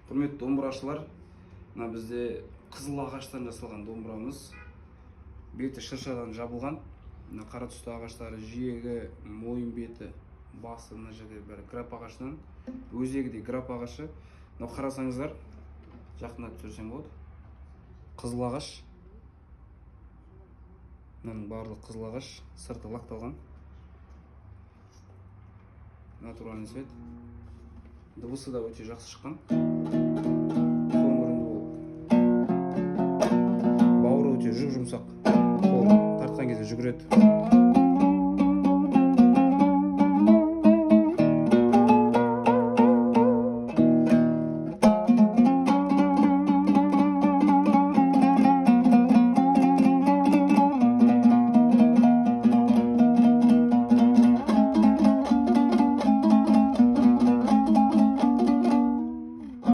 Құрметті домбырашылар, мына бізде қызыл ағаштан жасалған домбырамыз. Беті шыршадан жабылған. Мына қара түсті ағаштары жиегі, мойын беті, басы мына жерде бәрі граф ағашынан. Өзегі де граф ағашы. Мынау қарасаңыздар, жақындатып түсірсем болады. Қызыл ағаш. Мынаның барлығы қызыл ағаш, сырты лақталған. Натуральный цвет. Дыбысы да өте жақсы шыққан. Қоңырынды болып. Бауыры өте жұп-жұмсақ. Қол тартқан кезде жүгіреді.